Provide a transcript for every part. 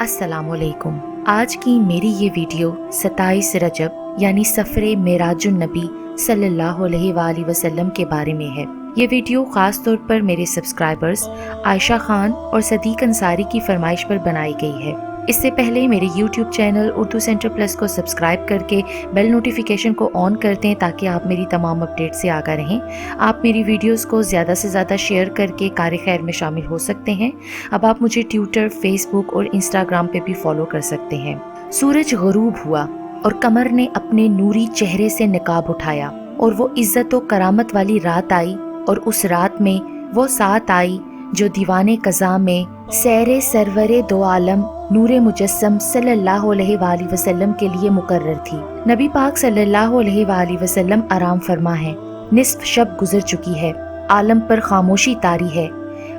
السلام علیکم۔ آج کی میری یہ ویڈیو 27 رجب یعنی سفر معراج النبی صلی اللہ علیہ وآلہ وسلم کے بارے میں ہے۔ یہ ویڈیو خاص طور پر میرے سبسکرائبرز عائشہ خان اور صدیق انصاری کی فرمائش پر بنائی گئی ہے۔ اس سے پہلے میرے YouTube channel Urdu centre plus کو سبسکرائب کر کے بیل نوٹیفیکیشن کو آن کر دیں تاکہ آپ میری تمام اپڈیٹ سے آگاہ رہیں۔ آپ میری ویڈیوز کو زیادہ سے زیادہ شیئر کر کے کار خیر میں شامل ہو سکتے ہیں۔ اب آپ مجھے ٹویٹر، فیس بک اور انسٹاگرام پہ بھی فالو کر سکتے ہیں۔ سورج غروب ہوا اور قمر نے اپنے نوری چہرے سے نقاب اٹھایا اور وہ عزت و کرامت والی رات آئی، اور اس رات میں وہ سات آئی جو دیوان قضا میں سیر سرور دو عالم نور مجسم صلی اللہ علیہ وآلہ وسلم کے لیے مقرر تھی۔ نبی پاک صلی اللہ علیہ وآلہ وسلم آرام فرما ہے۔ نصف شب گزر چکی ہے، عالم پر خاموشی طاری ہے،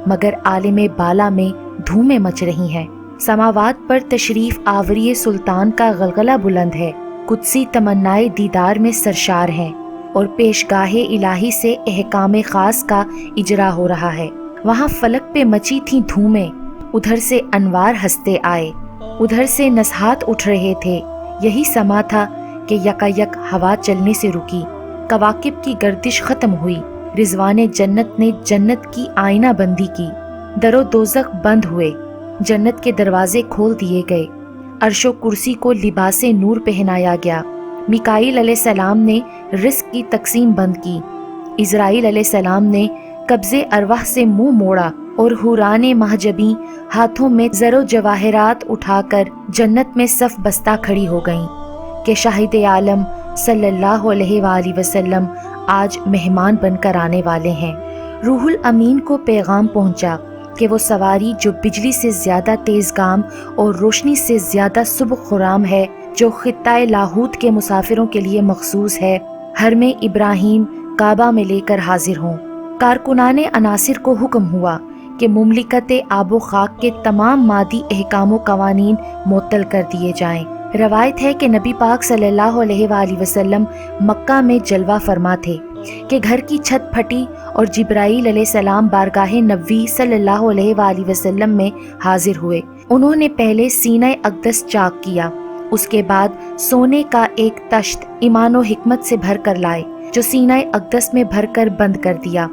مگر عالم بالا میں دھومیں مچ رہی ہیں۔ سماوات پر تشریف آوری سلطان کا غلغلہ بلند ہے، قدسی تمنائے دیدار میں سرشار ہیں، اور پیشگاہ الہی سے احکام خاص کا اجرا ہو رہا ہے۔ وہاں فلک پہ مچی تھیں دھومیں، ادھر سے انوار ہنستے آئے، ادھر سے نسحات اٹھ رہے تھے۔ یہی سما تھا کہ یکا یک ہوا چلنے سے رکی، کواکب کی گردش ختم ہوئی، رضوان جنت نے جنت کی آئینہ بندی کی، در و دوزخ بند ہوئے، جنت کے دروازے کھول دیے گئے، عرش و کرسی کو لباس نور پہنایا گیا، میکائیل علیہ السلام نے رزق کی تقسیم بند کی، اسرائیل علیہ السلام نے قبضے ارواح سے منہ موڑا، اور حوران محجبیں ہاتھوں میں زر و جواہرات اٹھا کر جنت میں صف بستہ کھڑی ہو گئیں کہ شاہد عالم صلی اللہ علیہ وآلہ وسلم آج مہمان بن کر آنے والے ہیں۔ روح الامین کو پیغام پہنچا کہ وہ سواری جو بجلی سے زیادہ تیز گام اور روشنی سے زیادہ صبح خرام ہے، جو خطہ لاہوت کے مسافروں کے لیے مخصوص ہے، حرم ابراہیم کعبہ میں لے کر حاضر ہوں۔ کارکنان عناصر کو حکم ہوا کہ مملکت آب و خاک کے تمام مادی احکام و قوانین معطل کر دیے جائیں۔ روایت ہے کہ نبی پاک صلی اللہ علیہ وآلہ وسلم مکہ میں جلوہ فرما تھے کہ گھر کی چھت پھٹی اور جبرائیل علیہ السلام بارگاہ نبوی صلی اللہ علیہ وآلہ وسلم میں حاضر ہوئے۔ انہوں نے پہلے سینہ اقدس چاک کیا، اس کے بعد سونے کا ایک تشت ایمان و حکمت سے بھر کر لائے جو سینہ اقدس میں بھر کر بند کر دیا۔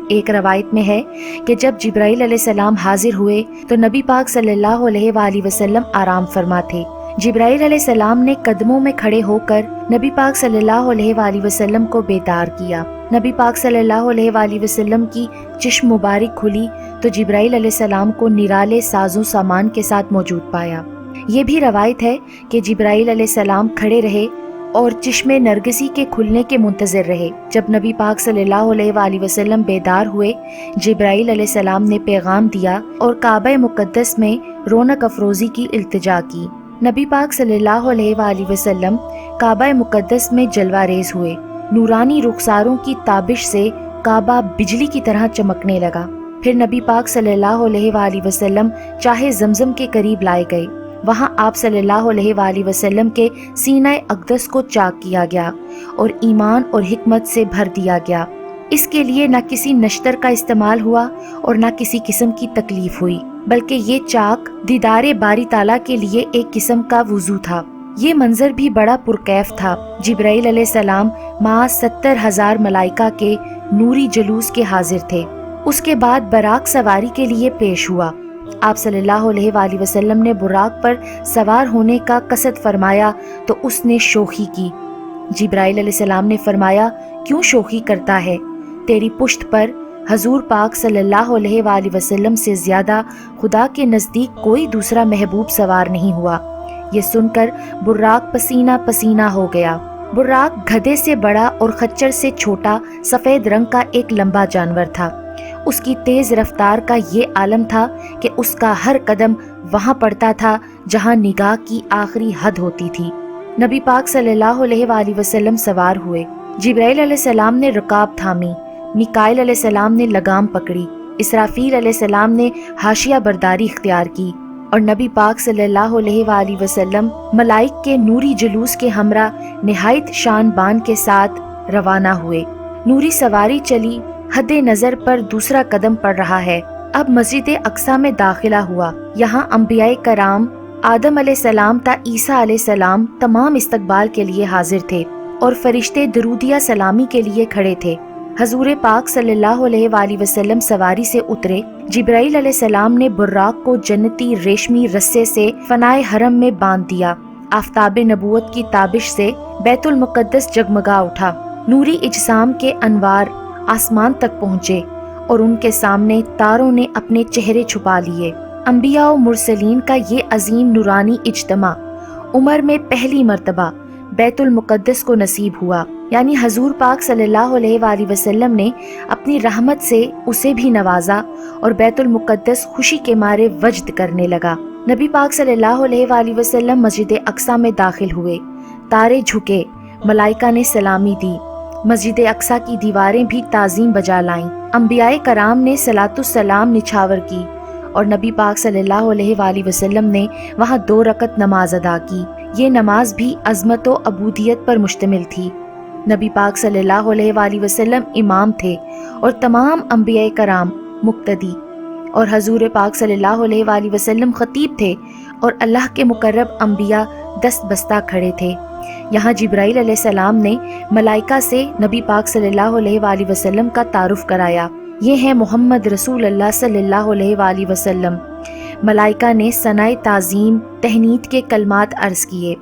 ایک روایت میں ہے کہ جب جبرائیل علیہ السلام حاضر ہوئے تو نبی پاک صلی اللہ علیہ وآلہ وسلم آرام فرما تھے۔ جبرائیل علیہ السلام نے قدموں میں کھڑے ہو کر نبی پاک صلی اللہ علیہ وآلہ وسلم کو بیدار کیا۔ نبی پاک صلی اللہ علیہ وآلہ وسلم کی چشم مبارک کھلی تو جبرائیل علیہ السلام کو نرالے ساز و سامان کے ساتھ موجود پایا۔ یہ بھی روایت ہے کہ جبرائیل علیہ السلام کھڑے رہے اور چشم نرگسی کے کھلنے کے منتظر رہے۔ جب نبی پاک صلی اللہ علیہ وآلہ وسلم بیدار ہوئے، جبرائیل علیہ السلام نے پیغام دیا اور کعبہ مقدس میں رونق افروزی کی التجا کی۔ نبی پاک صلی اللہ علیہ وآلہ وسلم کعبہ مقدس میں جلوہ ریز ہوئے، نورانی رخساروں کی تابش سے کعبہ بجلی کی طرح چمکنے لگا۔ پھر نبی پاک صلی اللہ علیہ وآلہ وسلم چاہے زمزم کے قریب لائے گئے، وہاں آپ صلی اللہ علیہ وآلہ وسلم کے سینہ اقدس کو چاک کیا گیا اور ایمان اور حکمت سے بھر دیا گیا۔ اس کے لیے نہ کسی نشتر کا استعمال ہوا اور نہ کسی قسم کی تکلیف ہوئی، بلکہ یہ چاک دیدار باری تعالیٰ کے لیے ایک قسم کا وضو تھا۔ یہ منظر بھی بڑا پرکیف تھا۔ جبرائیل علیہ السلام مع 70,000 ملائکہ کے نوری جلوس کے حاضر تھے۔ اس کے بعد براق سواری کے لیے پیش ہوا۔ آپ صلی اللہ علیہ وآلہ وسلم نے براق پر سوار ہونے کا قصد فرمایا تو اس نے شوخی کی۔ جبرائیل علیہ السلام نے فرمایا، کیوں شوخی کرتا ہے؟ تیری پشت پر حضور پاک صلی اللہ علیہ وآلہ وسلم سے زیادہ خدا کے نزدیک کوئی دوسرا محبوب سوار نہیں ہوا۔ یہ سن کر براق پسینہ پسینہ ہو گیا۔ براق گدھے سے بڑا اور خچر سے چھوٹا سفید رنگ کا ایک لمبا جانور تھا۔ اس کی تیز رفتار کا یہ عالم تھا کہ اس کا ہر قدم وہاں پڑتا تھا جہاں نگاہ کی آخری حد ہوتی تھی۔ نبی پاک صلی اللہ علیہ وآلہ وسلم سوار ہوئے۔ جبرائیل علیہ السلام نے رکاب تھامی، میکائیل علیہ السلام نے لگام پکڑی، اسرافیل علیہ السلام نے حاشیہ برداری اختیار کی، اور نبی پاک صلی اللہ علیہ وآلہ وسلم ملائک کے نوری جلوس کے ہمراہ نہایت شان بان کے ساتھ روانہ ہوئے۔ نوری سواری چلی، حد نظر پر دوسرا قدم پڑ رہا ہے۔ اب مسجد اقصیٰ میں داخلہ ہوا۔ یہاں انبیاء کرام آدم علیہ السلام تا عیسیٰ علیہ السلام تمام استقبال کے لیے حاضر تھے اور فرشتے درودیہ سلامی کے لیے کھڑے تھے۔ حضور پاک صلی اللہ علیہ وآلہ وسلم سواری سے اترے۔ جبرائیل علیہ السلام نے براق کو جنتی ریشمی رسے سے فنائے حرم میں باندھ دیا۔ آفتاب نبوت کی تابش سے بیت المقدس جگمگا اٹھا۔ نوری اجسام کے انوار آسمان تک پہنچے اور ان کے سامنے تاروں نے اپنے چہرے چھپا لیے۔ انبیاء و مرسلین کا یہ عظیم نورانی اجتماع عمر میں پہلی مرتبہ بیت المقدس کو نصیب ہوا، یعنی حضور پاک صلی اللہ علیہ وآلہ وسلم نے اپنی رحمت سے اسے بھی نوازا اور بیت المقدس خوشی کے مارے وجد کرنے لگا۔ نبی پاک صلی اللہ علیہ وآلہ وسلم مسجد اقصیٰ میں داخل ہوئے، تارے جھکے، ملائکہ نے سلامی دی، مسجد اقصیٰ کی دیواریں بھی تعظیم بجا لائیں، انبیاء کرام نے صلاۃ السلام نچھاور کی اور نبی پاک صلی اللہ علیہ وآلہ وسلم نے وہاں 2 رکعت نماز ادا کی۔ یہ نماز بھی عظمت و عبودیت پر مشتمل تھی۔ نبی پاک صلی اللہ علیہ وآلہ وسلم امام تھے اور تمام انبیاء کرام مقتدی، اور حضور پاک صلی اللہ علیہ وآلہ وسلم خطیب تھے اور اللہ کے مقرب انبیاء دست بستہ کھڑے تھے۔ یہاں جبرائیل علیہ السلام نے ملائکہ سے نبی پاک صلی اللہ علیہ وآلہ وسلم کا تعارف کرایا۔ یہ ہیں محمد رسول اللہ صلی اللہ علیہ وآلہ وسلم۔ ملائکہ نے ثنائے تعظیم تہنیت کے کلمات عرض کیے،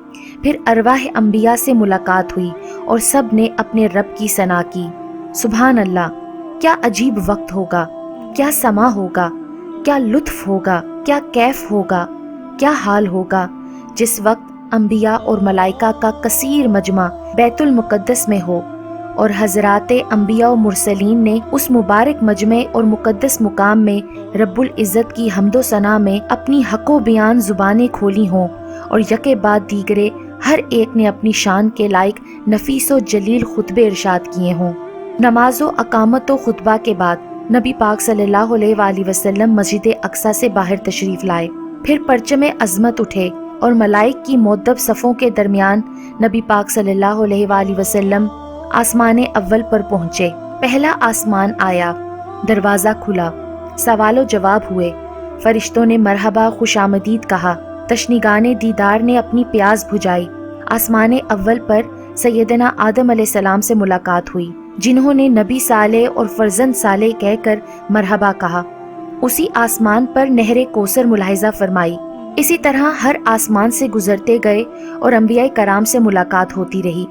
پھر ارواح انبیاء سے ملاقات ہوئی اور سب نے اپنے رب کی ثنا کی۔ سبحان اللہ، کیا عجیب وقت ہوگا، کیا سما ہوگا، کیا لطف ہوگا، کیا کیف ہوگا، کیا حال ہوگا جس وقت انبیاء اور ملائکہ کا کثیر مجمع بیت المقدس میں ہو اور حضرات انبیاء و مرسلین نے اس مبارک مجمع اور مقدس مقام میں رب العزت کی حمد و ثنا میں اپنی حق و بیان زبانیں کھولی ہوں اور یکے بعد دیگرے ہر ایک نے اپنی شان کے لائق نفیس و جلیل خطبے ارشاد کیے ہوں۔ نماز و اقامت و خطبہ کے بعد نبی پاک صلی اللہ علیہ وآلہ وسلم مسجد اقصیٰ سے باہر تشریف لائے، پھر پرچم عظمت اٹھے اور ملائک کی مؤدب صفوں کے درمیان نبی پاک صلی اللہ علیہ وآلہ وسلم آسمان اول پر پہنچے۔ پہلا آسمان آیا، دروازہ کھلا، سوال و جواب ہوئے، فرشتوں نے مرحبا خوش آمدید کہا، تشنیگان دیدار نے اپنی پیاس بجھائی۔ آسمان اول پر سیدنا آدم علیہ السلام سے ملاقات ہوئی، جنہوں نے نبی صالح اور فرزند صالح کہہ کر مرحبا کہا۔ اسی آسمان پر نہر کوثر ملاحظہ فرمائی۔ اسی طرح ہر آسمان سے گزرتے گئے اور انبیاء کرام سے ملاقات ہوتی رہی۔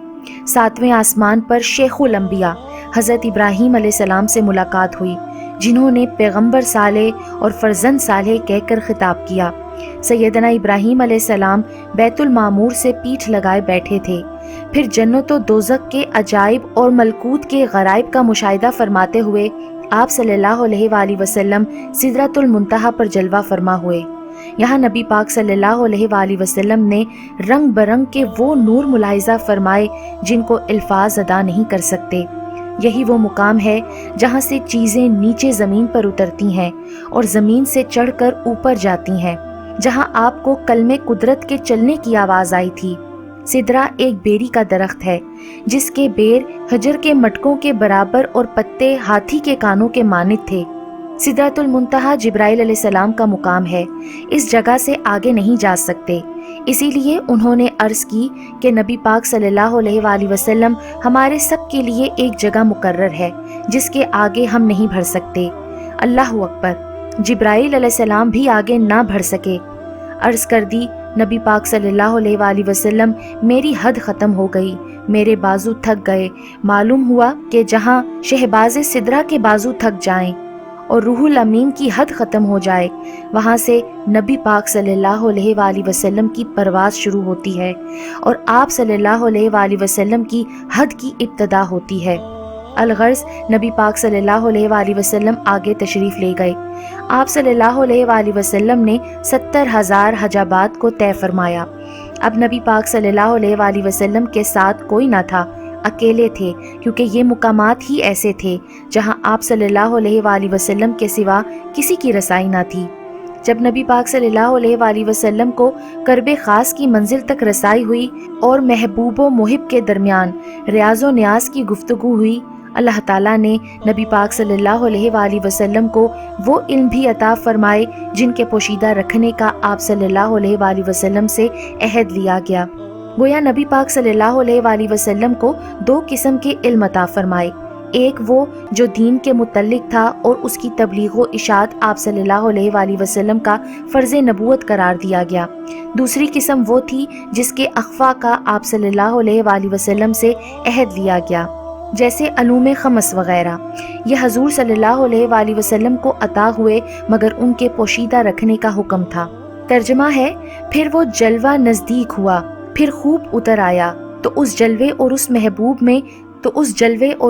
7ویں آسمان پر شیخ الانبیاء حضرت ابراہیم علیہ السلام سے ملاقات ہوئی، جنہوں نے پیغمبر صالح اور فرزند صالح کہہ کر خطاب کیا۔ سیدنا ابراہیم علیہ السلام بیت المعمور سے پیٹھ لگائے بیٹھے تھے، پھر جنت و دوزخ کے عجائب اور ملکوت کے غرائب کا مشاہدہ فرماتے ہوئے آپ صلی اللہ علیہ وآلہ وسلم سدرۃ المنتہا پر جلوہ فرما ہوئے۔ یہاں نبی پاک صلی اللہ علیہ وآلہ وسلم نے رنگ برنگ کے وہ نور ملاحظہ فرمائے جن کو الفاظ ادا نہیں کر سکتے۔ یہی وہ مقام ہے جہاں سے چیزیں نیچے زمین پر اترتی ہیں اور زمین سے چڑھ کر اوپر جاتی ہیں، جہاں آپ کو کلمے قدرت کے چلنے کی آواز آئی تھی۔ سدرہ ایک بیری کا درخت ہے جس کے بیر حجر کے مٹکوں کے برابر اور پتے ہاتھی کے کانوں کے مانند تھے۔ سدرۃ المنتہا جبرائیل علیہ السلام کا مقام ہے، اس جگہ سے آگے نہیں جا سکتے، اسی لیے انہوں نے عرض کی کہ نبی پاک صلی اللہ علیہ وآلہ وسلم ہمارے سب کے لیے ایک جگہ مقرر ہے جس کے آگے ہم نہیں بڑھ سکتے۔ اللہ اکبر! جبرائیل علیہ السلام بھی آگے نہ بڑھ سکے۔ عرض کر دی، نبی پاک صلی اللہ علیہ وآلہ وسلم میری حد ختم ہو گئی، میرے بازو تھک گئے۔ معلوم ہوا کہ جہاں شہباز سدرہ کے بازو تھک جائیں اور روح الامین کی حد ختم ہو جائے، وہاں سے نبی پاک صلی اللہ علیہ وآلہ وسلم کی پرواز شروع ہوتی ہے اور آپ صلی اللہ علیہ وآلہ وسلم کی حد کی ابتدا ہوتی ہے۔ الغرض نبی پاک صلی اللہ علیہ وآلہ وسلم آگے تشریف لے گئے۔ آپ صلی اللہ علیہ وآلہ وسلم نے 70,000 حجابات کو طے فرمایا۔ اب نبی پاک صلی اللہ علیہ وآلہ وسلم کے ساتھ کوئی نہ تھا، اکیلے تھے، کیونکہ یہ مقامات ہی ایسے تھے جہاں آپ صلی اللہ علیہ وآلہ وسلم کے سوا کسی کی رسائی نہ تھی۔ جب نبی پاک صلی اللہ علیہ وآلہ وسلم کو کرب خاص کی منزل تک رسائی ہوئی اور محبوب و محب کے درمیان ریاض و نیاز کی گفتگو ہوئی، اللہ تعالیٰ نے نبی پاک صلی اللہ علیہ وآلہ وسلم کو وہ علم بھی عطا فرمائے جن کے پوشیدہ رکھنے کا آپ صلی اللہ علیہ وآلہ وسلم سے عہد لیا گیا۔ گویا نبی پاک صلی اللہ علیہ وآلہ وسلم کو دو قسم کے علم عطا فرمائے، ایک وہ جو دین کے متعلق تھا اور اس کی تبلیغ و اشاعت آپ صلی اللہ علیہ وآلہ وسلم کا فرض نبوت قرار دیا گیا، دوسری قسم وہ تھی جس کے اخفا کا آپ صلی اللہ علیہ وآلہ وسلم سے عہد لیا گیا، جیسے علوم خمس وغیرہ۔ یہ حضور صلی اللہ علیہ وآلہ وسلم کو عطا ہوئے مگر ان کے پوشیدہ رکھنے کا حکم تھا۔ ترجمہ ہے، پھر وہ جلوہ نزدیک ہوا، پھر خوب اتر آیا، تو اس جلوے اور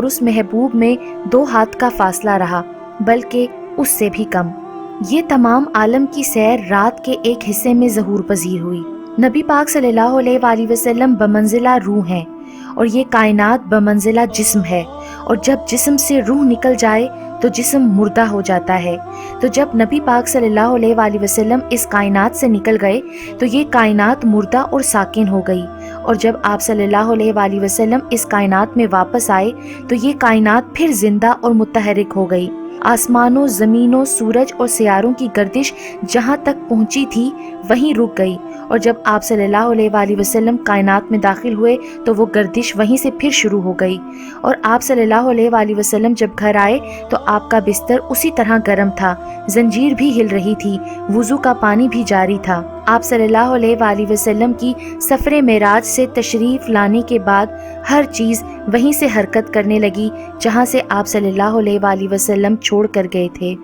اس محبوب میں 2 ہاتھ کا فاصلہ رہا، بلکہ اس سے بھی کم۔ یہ تمام عالم کی سیر رات کے ایک حصے میں ظہور پذیر ہوئی۔ نبی پاک صلی اللہ علیہ وآلہ وسلم بمنزلہ روح ہیں اور یہ کائنات بمنزلہ جسم ہے، اور جب جسم سے روح نکل جائے تو جسم مردہ ہو جاتا ہے۔ تو جب نبی پاک صلی اللہ علیہ وآلہ وسلم اس کائنات سے نکل گئے تو یہ کائنات مردہ اور ساکن ہو گئی، اور جب آپ صلی اللہ علیہ وآلہ وسلم اس کائنات میں واپس آئے تو یہ کائنات پھر زندہ اور متحرک ہو گئی۔ آسمانوں، زمینوں، سورج اور سیاروں کی گردش جہاں تک پہنچی تھی وہیں رک گئی، اور جب آپ صلی اللہ علیہ وآلہ وسلم کائنات میں داخل ہوئے تو وہ گردش وہیں سے پھر شروع ہو گئی، اور آپ صلی اللہ علیہ وآلہ وسلم جب گھر آئے تو آپ کا بستر اسی طرح گرم تھا، زنجیر بھی ہل رہی تھی، وضو کا پانی بھی جاری تھا۔ آپ صلی اللہ علیہ وآلہ وسلم کی سفر معراج سے تشریف لانے کے بعد ہر چیز وہیں سے حرکت کرنے لگی جہاں سے آپ صلی اللہ علیہ وآلہ وسلم چھوڑ کر گئے تھے۔